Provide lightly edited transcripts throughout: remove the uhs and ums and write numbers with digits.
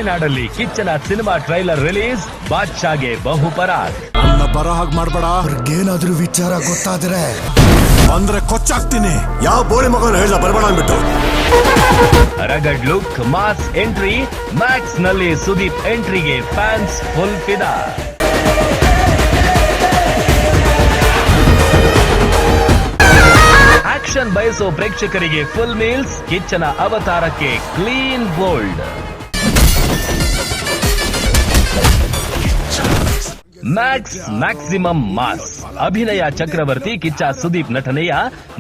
ಮಲೆನಾಡಲ್ಲಿ ಕಿಚ್ಚನ cinema trailer release, ಬಾದ್ಶಾಗೆ ಬಹುಪರಾಗ್. ನನ್ನ ಬರೋ ಹಾಗೆ ಮಾಡ್ಬೇಡ. ಅವ್ರಿಗೇನಾದ್ರೂ ವಿಚಾರ ಗೊತ್ತಾದ್ರೆ ಅಂದ್ರೆ ಕೊಚ್ಚಾಗ್ತೀನಿ. ಯಾವ ಬೋಳಿ ಮಗನ ಹೇಳ ಬರಬೇಡ ಅಂದ್ಬಿಟ್ಟು. Rugged look, mass entry, Max ನಲ್ಲಿ ಸುದೀಪ್ ಎಂಟ್ರಿಗೆ ಫ್ಯಾನ್ಸ್ ಫುಲ್ ಫಿದಾ. ಆಕ್ಷನ್ ಬಯಸೋ ಪ್ರೇಕ್ಷಕರಿಗೆ ಫುಲ್ ಮೀಲ್ಸ್, ಕಿಚ್ಚನ ಅವತಾರಕ್ಕೆ clean bold. Max maximum mass. ಅಭಿನಯ ಚಕ್ರವರ್ತಿ ಕಿಚ್ಚ ಸುದೀಪ್ ನಟನೆಯ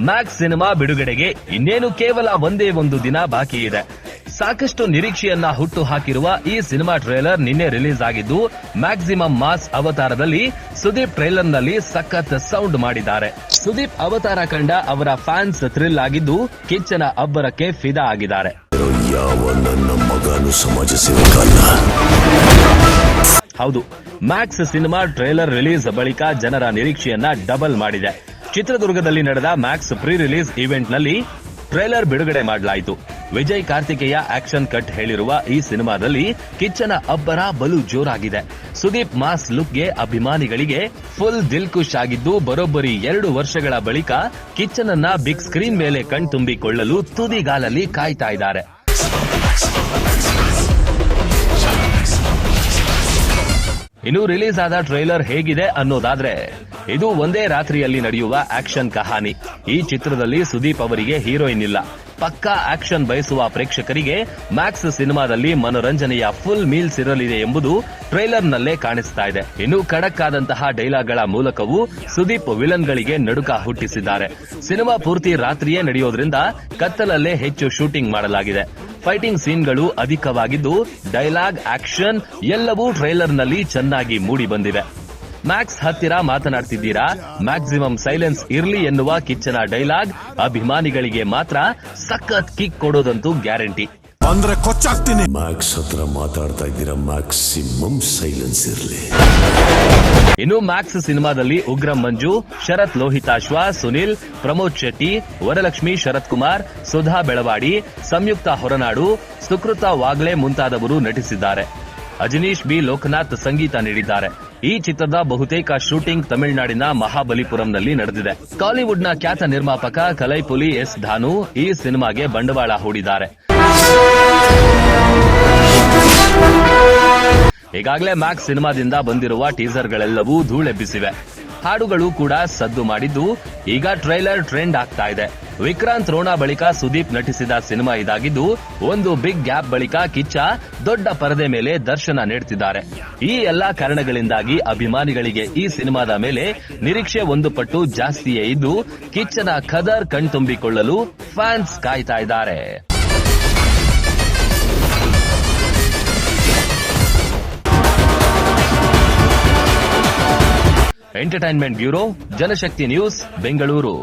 ಮ್ಯಾಕ್ಸ್ ಸಿನಿಮಾ ಬಿಡುಗಡೆಗೆ ಇನ್ನೇನು ಕೇವಲ ಒಂದೇ ಒಂದು ದಿನ ಬಾಕಿ ಇದೆ. ಸಾಕಷ್ಟು ನಿರೀಕ್ಷೆಯನ್ನ ಹುಟ್ಟು ಹಾಕಿರುವ ಈ ಸಿನಿಮಾ ಟ್ರೇಲರ್ ನಿನ್ನೆ ರಿಲೀಸ್ ಆಗಿದ್ದು, ಮ್ಯಾಕ್ಸಿಮಮ್ ಮಾಸ್ ಅವತಾರದಲ್ಲಿ ಸುದೀಪ್ ಟ್ರೇಲರ್ನಲ್ಲಿ ಸಖತ್ ಸೌಂಡ್ ಮಾಡಿದ್ದಾರೆ. ಸುದೀಪ್ ಅವತಾರ ಕಂಡ ಅವರ ಫ್ಯಾನ್ಸ್ ಥ್ರಿಲ್ ಆಗಿದ್ದು, ಕಿಚ್ಚನ ಅಬ್ಬರಕ್ಕೆ ಫಿದಾ ಆಗಿದ್ದಾರೆ. ಹೌದು, ಮ್ಯಾಕ್ಸ್ ಸಿನಿಮಾ ಟ್ರೇಲರ್ ರಿಲೀಸ್ ಬಳಿಕ ಜನರ ನಿರೀಕ್ಷೆಯನ್ನ ಡಬಲ್ ಮಾಡಿದೆ. ಚಿತ್ರದುರ್ಗದಲ್ಲಿ ನಡೆದ ಮ್ಯಾಕ್ಸ್ ಪ್ರೀ ರಿಲೀಸ್ ಈವೆಂಟ್ನಲ್ಲಿ ಟ್ರೇಲರ್ ಬಿಡುಗಡೆ ಮಾಡಲಾಯಿತು. ವಿಜಯ್ ಕಾರ್ತಿಕೇಯ ಆಕ್ಷನ್ ಕಟ್ ಹೇಳಿರುವ ಈ ಸಿನಿಮಾದಲ್ಲಿ ಕಿಚ್ಚನ ಅಬ್ಬರ ಬಲು ಜೋರಾಗಿದೆ. ಸುದೀಪ್ ಮಾಸ್ ಲುಕ್ಗೆ ಅಭಿಮಾನಿಗಳಿಗೆ ಫುಲ್ ದಿಲ್ ಖುಷ್ ಆಗಿದ್ದು, ಬರೋಬ್ಬರಿ 2 ವರ್ಷಗಳ ಬಳಿಕ ಕಿಚ್ಚನನ್ನ ಬಿಗ್ ಸ್ಕ್ರೀನ್ ಮೇಲೆ ಕಣ್ತುಂಬಿಕೊಳ್ಳಲು ತುದಿಗಾಲಲ್ಲಿ ಕಾಯ್ತಾ ಇದ್ದಾರೆ. ಇನ್ನು ರಿಲೀಸ್ ಆದ ಟ್ರೈಲರ್ ಹೇಗಿದೆ ಅನ್ನೋದಾದ್ರೆ, ಇದು ಒಂದೇ ರಾತ್ರಿಯಲ್ಲಿ ನಡೆಯುವ ಆಕ್ಷನ್ ಕಹಾನಿ. ಈ ಚಿತ್ರದಲ್ಲಿ ಸುದೀಪ್ ಅವರಿಗೆ ಹೀರೋಯಿನ್ ಇಲ್ಲ. ಪಕ್ಕಾ ಆಕ್ಷನ್ ಬಯಸುವ ಪ್ರೇಕ್ಷಕರಿಗೆ ಮ್ಯಾಕ್ಸ್ ಸಿನಿಮಾದಲ್ಲಿ ಮನೋರಂಜನೆಯ ಫುಲ್ ಮೀಲ್ಸ್ ಇರಲಿದೆ ಎಂಬುದು ಟ್ರೈಲರ್ನಲ್ಲೇ ಕಾಣಿಸ್ತಾ ಇದೆ. ಇನ್ನು ಖಡಕ್ ಆದಂತಹ ಡೈಲಾಗ್ಗಳ ಮೂಲಕವೂ ಸುದೀಪ್ ವಿಲನ್ಗಳಿಗೆ ನಡುಕ ಹುಟ್ಟಿಸಿದ್ದಾರೆ. ಸಿನಿಮಾ ಪೂರ್ತಿ ರಾತ್ರಿಯೇ ನಡೆಯೋದ್ರಿಂದ ಕತ್ತಲಲ್ಲೇ ಹೆಚ್ಚು ಶೂಟಿಂಗ್ ಮಾಡಲಾಗಿದೆ. ಫೈಟಿಂಗ್ ಸೀನ್ಗಳು ಅಧಿಕವಾಗಿದ್ದು, ಡೈಲಾಗ್, ಆಕ್ಷನ್ ಎಲ್ಲವೂ ಟ್ರೈಲರ್ನಲ್ಲಿ ಚೆನ್ನಾಗಿ ಮೂಡಿ ಬಂದಿವೆ. ಮ್ಯಾಕ್ಸ್ ಹತ್ತಿರ ಮಾತನಾಡ್ತಿದ್ದೀರಾ, ಮ್ಯಾಕ್ಸಿಮಮ್ ಸೈಲೆನ್ಸ್ ಇರ್ಲಿ ಎನ್ನುವ ಕಿಚ್ಚನ ಡೈಲಾಗ್ ಅಭಿಮಾನಿಗಳಿಗೆ ಮಾತ್ರ ಸಖತ್ ಕಿಕ್ ಕೊಡೋದಂತೂ ಗ್ಯಾರಂಟಿ. ಅಂದ್ರೆ ಕೊಚ್ಚಾಗ್ತೀನಿ. ಮ್ಯಾಕ್ಸ್ ಹತ್ರ ಮಾತಾಡ್ತಾ ಇದ್ದೀರಾ, ಮ್ಯಾಕ್ಸಿಮಮ್ ಸೈಲೆನ್ಸ್ ಇರ್ಲಿ. ಇನ್ನು ಮ್ಯಾಕ್ಸ್ ಸಿನಿಮಾದಲ್ಲಿ ಉಗ್ರಂ ಮಂಜು, ಶರತ್ ಲೋಹಿತಾಶ್ವ, ಸುನಿಲ್, ಪ್ರಮೋದ್ ಶೆಟ್ಟಿ, ವರಲಕ್ಷ್ಮಿ ಶರತ್ ಕುಮಾರ್, ಸುಧಾ ಬೆಳವಾಡಿ, ಸಂಯುಕ್ತ ಹೊರನಾಡು, ಸುಕೃತ ವಾಗ್ಲೆ ಮುಂತಾದವರು ನಟಿಸಿದ್ದಾರೆ. ಅಜನೀಶ್ ಬಿ ಲೋಕನಾಥ್ ಸಂಗೀತ ನೀಡಿದ್ದಾರೆ. ಈ ಚಿತ್ರದ ಬಹುತೇಕ ಶೂಟಿಂಗ್ ತಮಿಳುನಾಡಿನ ಮಹಾಬಲಿಪುರಂನಲ್ಲಿ ನಡೆದಿದೆ. ಕಾಲಿವುಡ್ನ ಖ್ಯಾತ ನಿರ್ಮಾಪಕ ಕಲೈಪುಲಿ ಎಸ್ ಧಾನು ಈ ಸಿನಿಮಾಗೆ ಬಂಡವಾಳ ಹೂಡಿದ್ದಾರೆ. ಈಗಾಗಲೇ ಮ್ಯಾಕ್ಸ್ ಸಿನಿಮಾದಿಂದ ಬಂದಿರುವ ಟೀಸರ್ಗಳೆಲ್ಲವೂ ಧೂಳೆಬ್ಬಿಸಿವೆ. ಹಾಡುಗಳು ಕೂಡ ಸದ್ದು ಮಾಡಿದ್ದು, ಈಗ ಟ್ರೈಲರ್ ಟ್ರೆಂಡ್ ಆಗ್ತಾ ಇದೆ. ವಿಕ್ರಾಂತ್ ರೋಣ ಬಳಿಕ ಸುದೀಪ್ ನಟಿಸಿದ ಸಿನಿಮಾ ಇದಾಗಿದ್ದು, ಒಂದು ಬಿಗ್ ಗ್ಯಾಪ್ ಬಳಿಕ ಕಿಚ್ಚ ದೊಡ್ಡ ಪರದೆ ಮೇಲೆ ದರ್ಶನ ನೀಡುತ್ತಿದ್ದಾರೆ. ಈ ಎಲ್ಲಾ ಕಾರಣಗಳಿಂದಾಗಿ ಅಭಿಮಾನಿಗಳಿಗೆ ಈ ಸಿನಿಮಾದ ಮೇಲೆ ನಿರೀಕ್ಷೆ ಒಂದು ಪಟ್ಟು ಜಾಸ್ತಿಯೇ ಇದ್ದು, ಕಿಚ್ಚನ ಖದರ್ ಕಣ್ತುಂಬಿಕೊಳ್ಳಲು ಫ್ಯಾನ್ಸ್ ಕಾಯ್ತಾ ಇದ್ದಾರೆ. ಎಂಟರ್ಟೈನ್ಮೆಂಟ್ ಬ್ಯೂರೋ, ಜನಶಕ್ತಿ ನ್ಯೂಸ್, ಬೆಂಗಳೂರು.